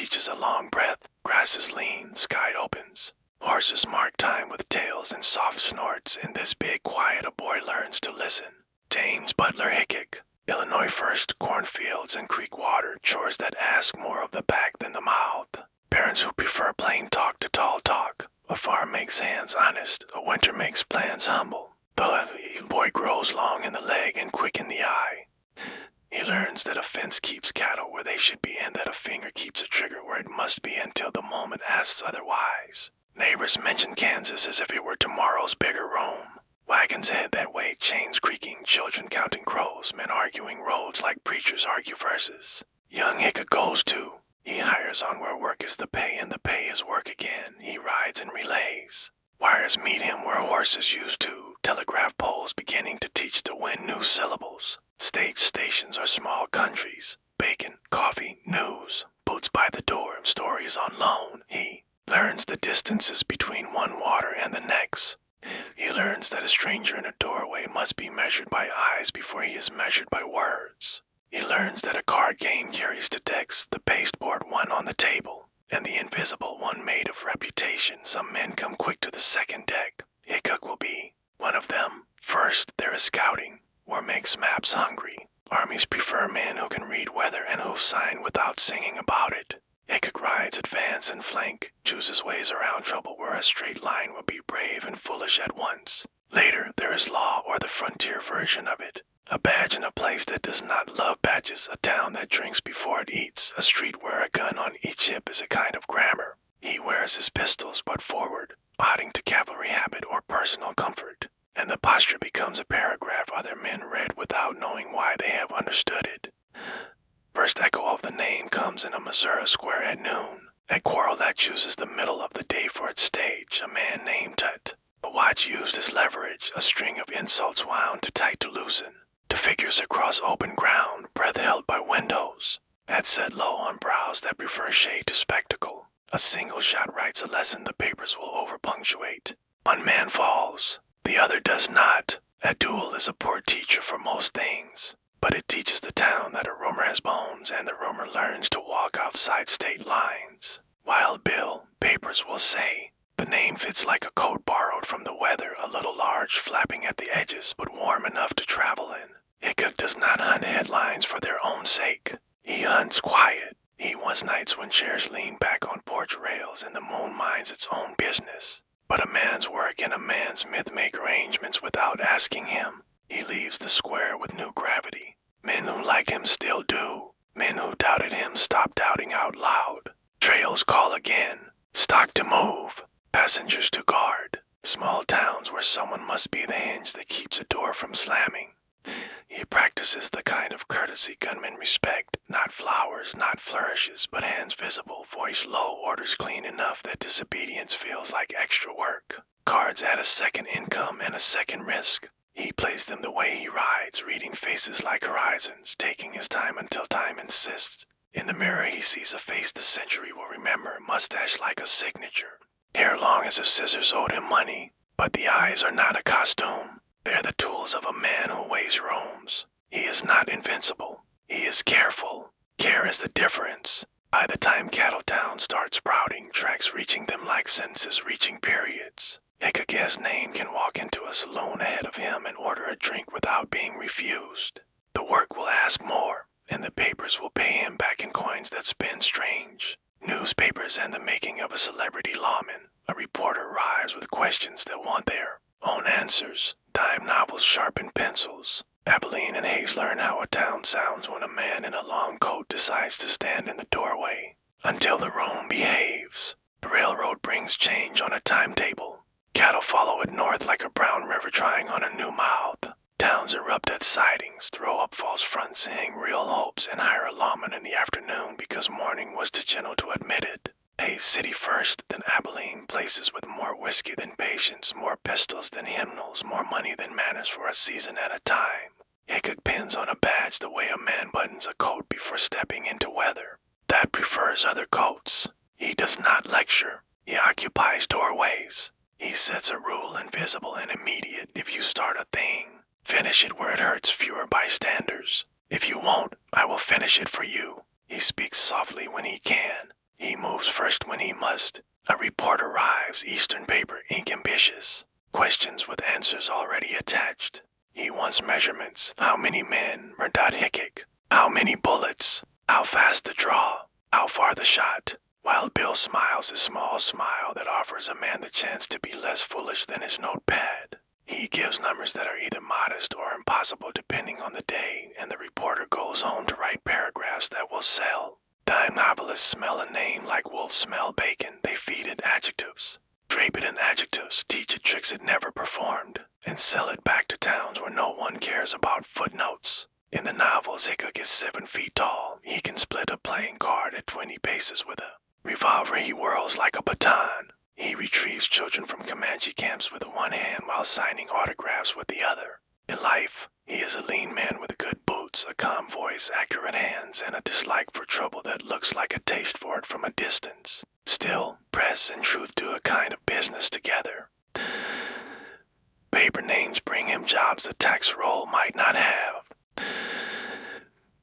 teaches a long breath. Grass is lean, sky opens. Horses mark time with tails and soft snorts. In this big quiet, a boy learns to listen. James Butler, Hickok. Illinois first, cornfields and creek water, chores that ask more of the back than the mouth. Parents who prefer plain talk to tall talk. A farm makes hands honest, a winter makes plans humble. The boy grows long in the leg and quick in the eye. He learns that a fence keeps cattle where they should be and that a finger keeps a trigger where it must be until the moment asks otherwise. Neighbors mention Kansas as if it were tomorrow's bigger Rome. Wagons head that way, chains creaking, children counting crows, men arguing roads like preachers argue verses. Young Hickok goes too. He hires on where work is the pay and the pay is work again. He rides in relays. Wires meet him where horses used to. Telegraph poles beginning to teach the wind new syllables. Stage stations are small countries. Bacon, coffee, news. Boots by the door, stories on loan. He learns the distances between one water and the next. He learns that a stranger in a doorway must be measured by eyes before he is measured by words. He learns that a card game carries the decks, the pasteboard one on the table, and the invisible one made of reputation. Some men come quick to the second deck. Hickok will be one of them. First, there is scouting. War makes maps hungry. Armies prefer men who can read weather and who sign without singing about it. Hickok rides advance and flank, chooses ways around trouble where a straight line will be brave and foolish at once. Later, there is law or the frontier version of it. A badge in a place that does not love badges, a town that drinks before it eats, a street where a gun on each hip is a kind of grammar. He wears his pistols but forward, nodding to cavalry habit or personal comfort, and the posture becomes a paragraph other men read without knowing why they have understood it. First echo of the name comes in a Missouri square at noon, a quarrel that chooses the middle of the day for its stage, a man named Tut. A watch used as leverage, a string of insults wound too tight to loosen. To figures across open ground, breath held by windows, head set low on brows that prefer shade to spectacle. A single shot writes a lesson the papers will over-punctuate. One man falls, the other does not. A duel is a poor teacher for most things, but it teaches the town that a rumor has bones and the rumor learns to walk outside state lines. Wild Bill, papers will say. The name fits like a coat borrowed from the weather, a little large, flapping at the edges, but warm enough to travel in. Hickok does not hunt headlines for their own sake. He hunts quiet. He wants nights when chairs lean back on porch rails and the moon minds its own business. But a man's work and a man's myth make arrangements without asking him. He leaves the square with new gravity. Men who liked him still do. Men who doubted him stop doubting out loud. Trails call again. Stock to move. Passengers to guard. Small towns where someone must be the hinge that keeps a door from slamming. He practices the kind of courtesy gunmen respect. Not flowers, not flourishes, but hands visible, voice low, orders clean enough that disobedience feels like extra work. Cards add a second income and a second risk. He plays them the way he rides, reading faces like horizons, taking his time until time insists. In the mirror he sees a face the century will remember, mustache like a signature. Hair long as if scissors owed him money, but the eyes are not a costume. They're the tools of a man who weighs rooms. He is not invincible. He is careful. Care is the difference. By the time Cattletown starts sprouting, tracks reaching them like sentences reaching periods. Hickok as name can walk into a saloon ahead of him and order a drink without being refused. The work will ask more, and the papers will pay him back in coins that spin strange. Newspapers and the making of a celebrity lawman. A reporter arrives with questions that want their own answers. Dime novels sharpen pencils. Abilene and Hayes learn how a town sounds when a man in a long coat decides to stand in the doorway. Until the room behaves. The railroad brings change on a timetable. Cattle follow it north like a brown river trying on a new mouth. Towns erupt at sidings, throw up false fronts, hang real hopes, and hire a lawman in the afternoon because morning was too gentle to admit it. Hayes City first, then Abilene, places with more whiskey than patience, more pistols than hymnals, more money than manners for a season at a time. Hickok pins on a badge the way a man buttons a coat before stepping into weather. That prefers other coats. He does not lecture. He occupies doorways. He sets a rule invisible and immediate. If you start a thing, finish it where it hurts fewer bystanders. If you won't, I will finish it for you. He speaks softly when he can. He He moves first when he must. A report arrives, Eastern paper, ink ambitious. Questions with answers already attached. He wants measurements. How many men? Murdoch Hickok. How many bullets? How fast the draw? How far the shot? While Bill smiles his small smile that offers a man the chance to be less foolish than his notepad. He gives numbers that are either modest or impossible depending on the day, and the reporter goes home to write paragraphs that will sell. Dime novelists smell a name like wolves smell bacon. They feed it adjectives, drape it in adjectives, teach it tricks it never performed, and sell it back to towns where no one cares about footnotes. In the novels, Hickok is 7 feet tall. He can split a playing card at 20 paces with a revolver he whirls like a baton. He retrieves children from Comanche camps with one hand while signing autographs with the other. In life, he is a lean man with good boots, a calm voice, accurate hands, and a dislike for trouble that looks like a taste for it from a distance. Still, press and truth do a kind of business together. Paper names bring him jobs the tax roll might not have.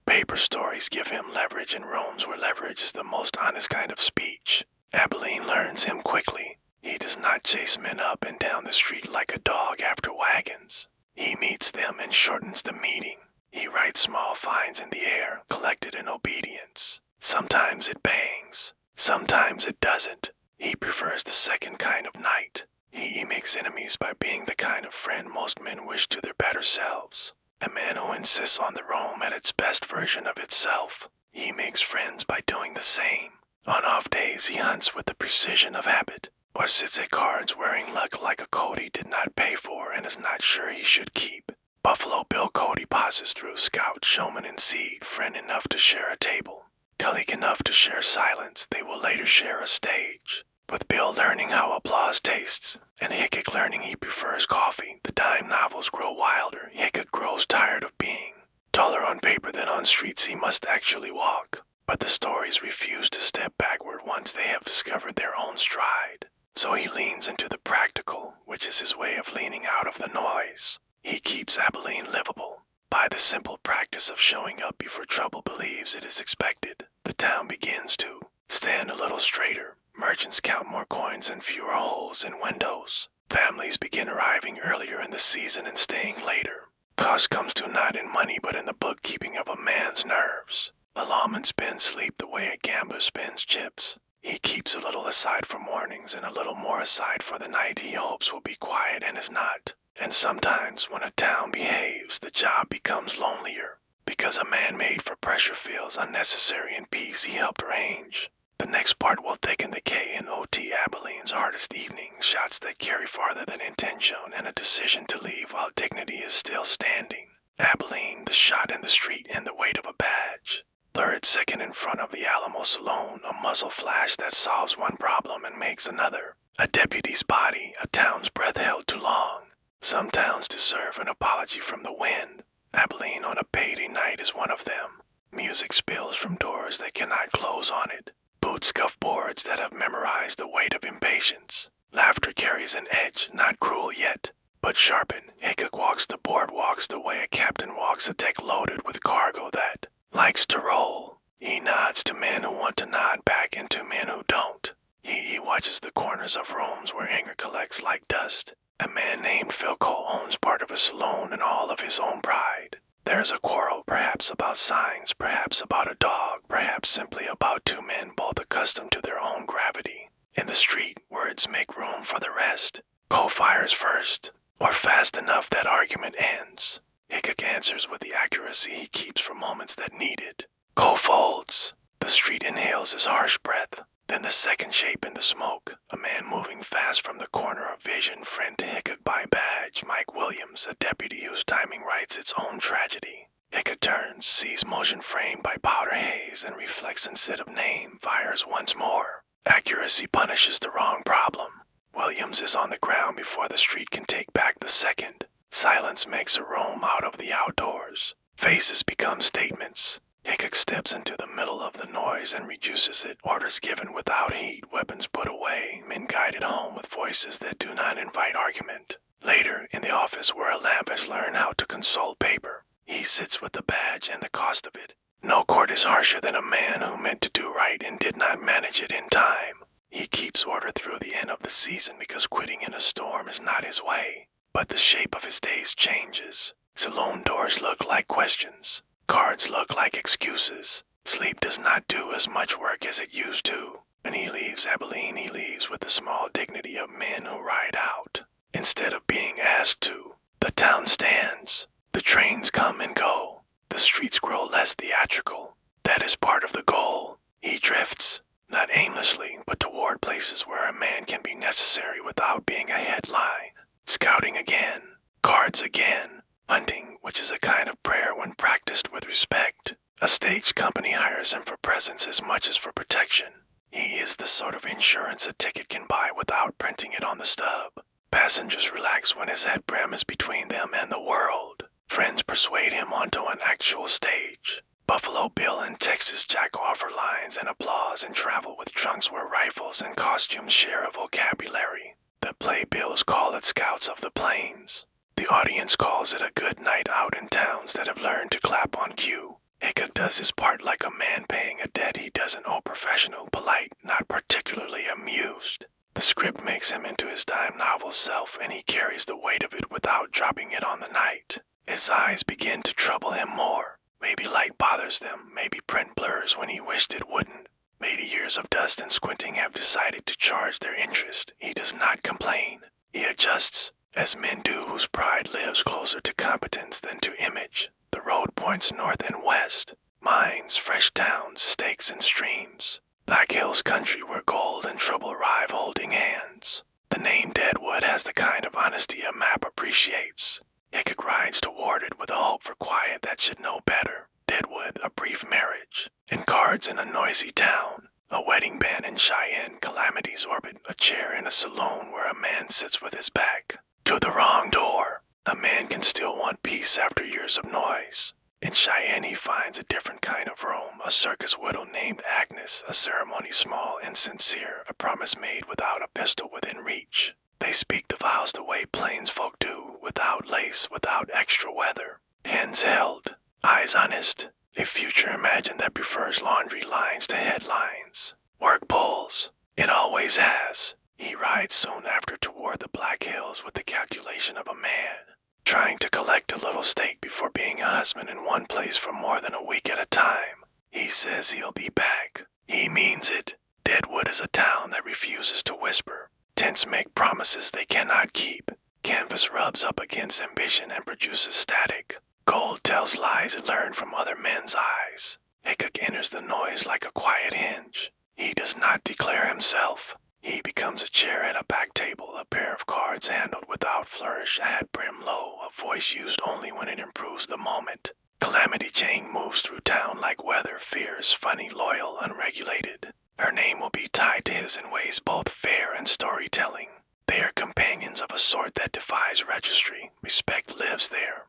Paper stories give him leverage in rooms where leverage is the most honest kind of speech. Abilene learns him quickly. He does not chase men up and down the street like a dog after wagons. He meets them and shortens the meeting. He writes small fines in the air, collected in obedience. Sometimes it bangs. Sometimes it doesn't. He prefers the second kind of night. He makes enemies by being the kind of friend most men wish to their better selves. A man who insists on the room at its best version of itself. He makes friends by doing the same. On off days he hunts with the precision of habit, or sits at cards wearing luck like a coat he did not pay for and is not sure he should keep. Buffalo Bill Cody passes through scout, showman, and seed, friend enough to share a table. Colleague enough to share silence, they will later share a stage. With Bill learning how applause tastes, and Hickok learning he prefers coffee, the dime novels grow wilder. Hickok grows tired of being taller on paper than on streets he must actually walk. But the stories refuse to step backward once they have discovered their own stride. So he leans into the practical, which is his way of leaning out of the noise. He keeps Abilene livable. By the simple practice of showing up before trouble believes it is expected, the town begins to stand a little straighter. Merchants count more coins and fewer holes in windows. Families begin arriving earlier in the season and staying later. Cost comes to not in money but in the bookkeeping of a man's nerves. A lawman spends sleep the way a gambler spends chips. He keeps a little aside for mornings and a little more aside for the night he hopes will be quiet and is not. And sometimes when a town behaves, the job becomes lonelier, because a man made for pressure feels unnecessary in peace he helped arrange. The next part will thicken the K in O.T. Abilene's hardest evening, shots that carry farther than intention and a decision to leave while dignity is still standing. Abilene, the shot in the street and the weight of a badge. Third second in front of the Alamo Saloon, a muzzle flash that solves one problem and makes another. A deputy's body, a town's breath held too long. Some towns deserve an apology from the wind. Abilene on a payday night is one of them. Music spills from doors that cannot close on it. Boots scuff boards that have memorized the weight of impatience. Laughter carries an edge, not cruel yet, but sharpened. Hickok walks the boardwalks the way a captain walks a deck loaded with cargo that likes to roll. He nods to men who want to nod back and to men who don't. He watches the corners of rooms where anger collects like dust. A man named Philco owns part of a saloon and all of his own pride. There's a quarrel, perhaps about signs, perhaps about a dog, perhaps simply about two men both accustomed to their own gravity. In the street, words make room for the rest. Coe fires first, or fast enough that argument ends. Hickok answers with the accuracy he keeps for moments that need it. Coe folds. The street inhales his harsh breath. Then the second shape in the smoke, a man moving fast from the corner of vision, friend to Hickok by badge, Mike Williams, a deputy whose timing writes its own tragedy. Hickok turns, sees motion framed by powder haze, and reflects instead of name, fires once more. Accuracy punishes the wrong problem. Williams is on the ground before the street can take back the second. Silence makes a room out of the outdoors. Faces become statements. Hickok steps into the middle of the noise and reduces it, orders given without heat, weapons put away, men guided home with voices that do not invite argument. Later, in the office where a lamp has learned how to console paper, he sits with the badge and the cost of it. No court is harsher than a man who meant to do right and did not manage it in time. He keeps order through the end of the season because quitting in a storm is not his way. But the shape of his days changes. Saloon doors look like questions. Cards look like excuses. Sleep does not do as much work as it used to. When he leaves Abilene, he leaves with the small dignity of men who ride out, instead of being asked to. The town stands. The trains come and go. The streets grow less theatrical. That is part of the goal. He drifts, not aimlessly, but toward places where a man can be necessary without being a headline. Scouting again. Cards again. Hunting, which is a kind of prayer when practiced with respect. A stage company hires him for presence as much as for protection. He is the sort of insurance a ticket can buy without printing it on the stub. Passengers relax when his head brim is between them and the world. Friends persuade him onto an actual stage. Buffalo Bill and Texas Jack offer lines and applause and travel with trunks where rifles and costumes share a vocabulary. The playbills call it Scouts of the Plains. The audience calls it a good night out in towns that have learned to clap on cue. Hickok does his part like a man paying a debt he doesn't owe, professional, polite, not particularly amused. The script makes him into his dime novel self, and he carries the weight of it without dropping it on the night. His eyes begin to trouble him more. Maybe light bothers them, maybe print blurs when he wished it wouldn't. Maybe years of dust and squinting have decided to charge their interest. He does not complain. He adjusts, as men do whose pride lives closer to competence than to image. The road points north and west. Mines, fresh towns, stakes and streams. Black Hills country where gold and trouble arrive holding hands. The name Deadwood has the kind of honesty a map appreciates. Hickok rides toward it with a hope for quiet that should know better. Deadwood, a brief marriage. And cards in a noisy town. A wedding band in Cheyenne, calamities orbit. A chair in a saloon where a man sits with his back to the wrong door. A man can still want peace after years of noise. In Cheyenne he finds a different kind of Rome, a circus widow named Agnes, a ceremony small and sincere, a promise made without a pistol within reach. They speak the vows the way plains folk do, without lace, without extra weather. Hands held, eyes honest, a future imagined that prefers laundry lines to headlines. Work pulls, it always has. He rides soon after toward the Black Hills with the calculation of a man, trying to collect a little stake before being a husband in one place for more than a week at a time. He says he'll be back. He means it. Deadwood is a town that refuses to whisper. Tents make promises they cannot keep. Canvas rubs up against ambition and produces static. Gold tells lies it learned from other men's eyes. Hickok enters the noise like a quiet hinge. He does not declare himself. He becomes a chair at a back table, a pair of cards handled without flourish, a hat brim low, a voice used only when it improves the moment. Calamity Jane moves through town like weather, fierce, funny, loyal, unregulated. Her name will be tied to his in ways both fair and storytelling. They are companions of a sort that defies registry. Respect lives there.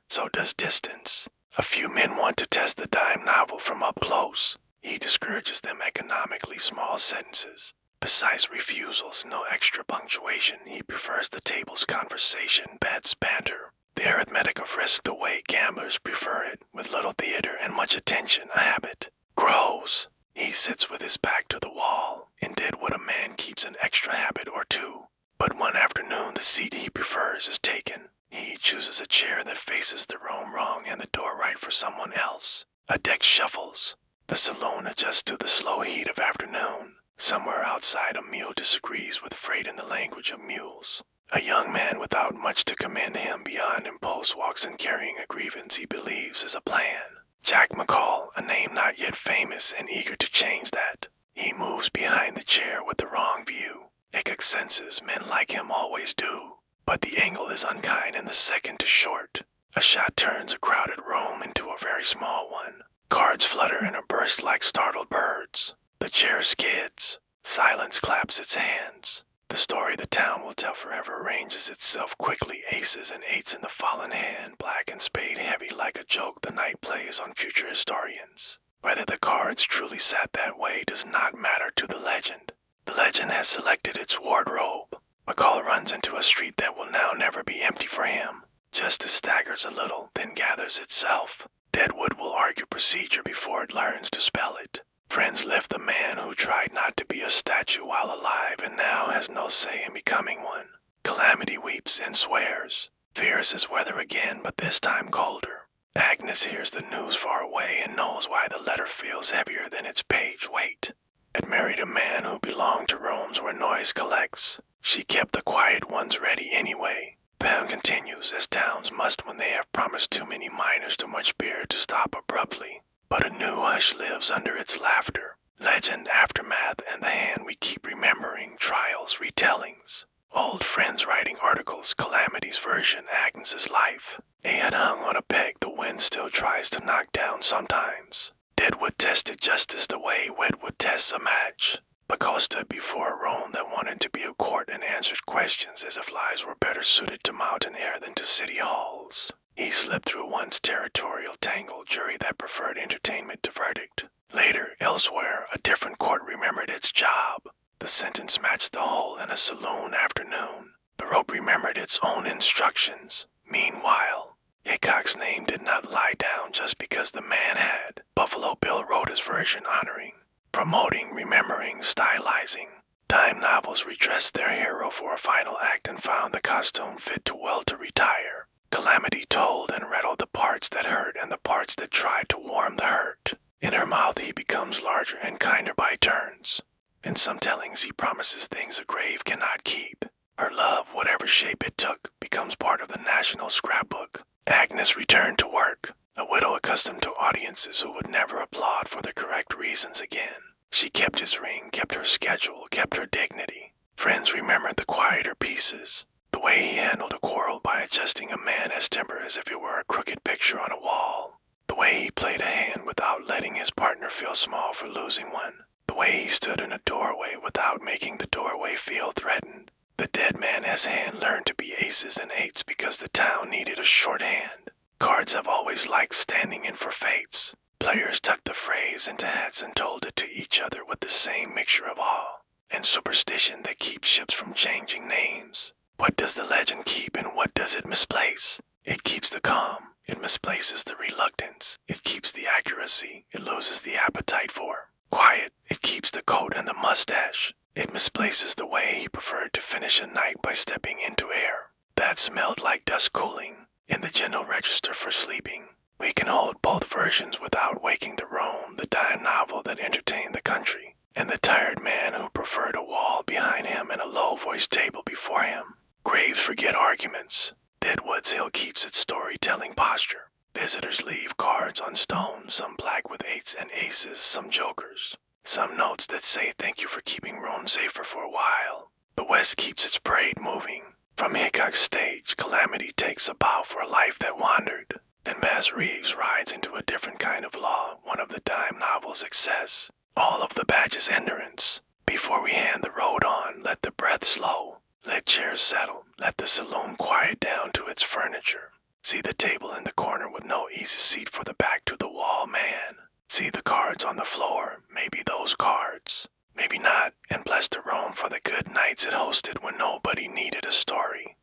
So does distance. A few men want to test the dime novel from up close. He discourages them economically, small sentences. Precise refusals, no extra punctuation. He prefers the table's conversation, bets, banter. The arithmetic of risk the way gamblers prefer it, with little theater and much attention, a habit. Grows. He sits with his back to the wall. In Deadwood a man keeps an extra habit or two. But one afternoon the seat he prefers is taken. He chooses a chair that faces the room wrong and the door right for someone else. A deck shuffles. The saloon adjusts to the slow heat of afternoon. Somewhere outside a mule disagrees with freight in the language of mules. A young man without much to commend him beyond impulse walks in carrying a grievance he believes is a plan. Jack McCall, a name not yet famous and eager to change that. He moves behind the chair with the wrong view. Hickok senses men like him always do. But the angle is unkind and the second too short. A shot turns a crowded room into a very small one. Cards flutter in a burst like startled birds. The chair skids. Silence claps its hands. The story the town will tell forever arranges itself quickly. Aces and eights in the fallen hand, black and spade heavy like a joke the night plays on future historians. Whether the cards truly sat that way does not matter to the legend. The legend has selected its wardrobe. McCall runs into a street that will now never be empty for him. Justice staggers a little, then gathers itself. Deadwood will argue procedure before it learns to spell it. Friends lift the man who tried not to be a statue while alive and now has no say in becoming one. Calamity weeps and swears. Fierce as weather again, but this time colder. Agnes hears the news far away and knows why the letter feels heavier than its page weight. Had married a man who belonged to rooms where noise collects. She kept the quiet ones ready anyway. Pound continues, as towns must when they have promised too many miners too much beer to stop abruptly. But a new hush lives under its laughter. Legend, aftermath, and the hand we keep remembering, trials, retellings. Old friends writing articles, Calamity's version, Agnes's life. A head hung on a peg the wind still tries to knock down sometimes. Deadwood tested justice the way Wedwood tests a match. Bacall stood before a Rome that wanted to be a court and answered questions as if lives were better suited to mountain air than to city halls. He slipped through once territorial tangled jury that preferred entertainment to verdict. Later, elsewhere, a different court remembered its job. The sentence matched the hole in a saloon afternoon. The rope remembered its own instructions. Meanwhile, Hickok's name did not lie down just because the man had. Buffalo Bill wrote his version honoring, promoting, remembering, stylizing. Dime novels redressed their hero for a final act and found the costume fit too well to retire. Calamity told and rattled the parts that hurt and the parts that tried to warm the hurt. In her mouth he becomes larger and kinder by turns. In some tellings he promises things a grave cannot keep. Her love, whatever shape it took, becomes part of the national scrapbook. Agnes returned to work, a widow accustomed to audiences who would never applaud for the correct reasons again. She kept his ring, kept her schedule, kept her dignity. Friends remembered the quieter pieces. The way he handled a quarrel by adjusting a man as temper as if it were a crooked picture on a wall. The way he played a hand without letting his partner feel small for losing one. The way he stood in a doorway without making the doorway feel threatened. The dead man has hand learned to be aces and eights because the town needed a shorthand. Cards have always liked standing in for fates. Players tucked the phrase into hats and told it to each other with the same mixture of awe and superstition that keeps ships from changing names. What does the legend keep and what does it misplace? It keeps the calm. It misplaces the reluctance. It keeps the accuracy. It loses the appetite for quiet. It keeps the coat and the mustache. It misplaces the way he preferred to finish a night by stepping into air. That smelled like dust cooling. In the gentle register for sleeping. We can hold both versions without waking the Rome, the dime novel that entertained the country, and the tired man who preferred a wall behind him and a low-voiced table before him. Graves forget arguments. Deadwood's Hill keeps its storytelling posture. Visitors leave cards on stone, some black with eights and aces, some jokers. Some notes that say thank you for keeping Rome safer for a while. The West keeps its parade moving. From Hickok's stage, Calamity takes a bow for a life that wandered. Then Bass Reeves rides into a different kind of law, one of the dime novel's excess. All of the badge's endurance. Before we hand the road on, let the breath slow. Let chairs settle. Let the saloon quiet down to its furniture. See the table in the corner with no easy seat for the back-to-the-wall man. See the cards on the floor, maybe those cards. Maybe not, and bless the Rome for the good nights it hosted when nobody needed a story.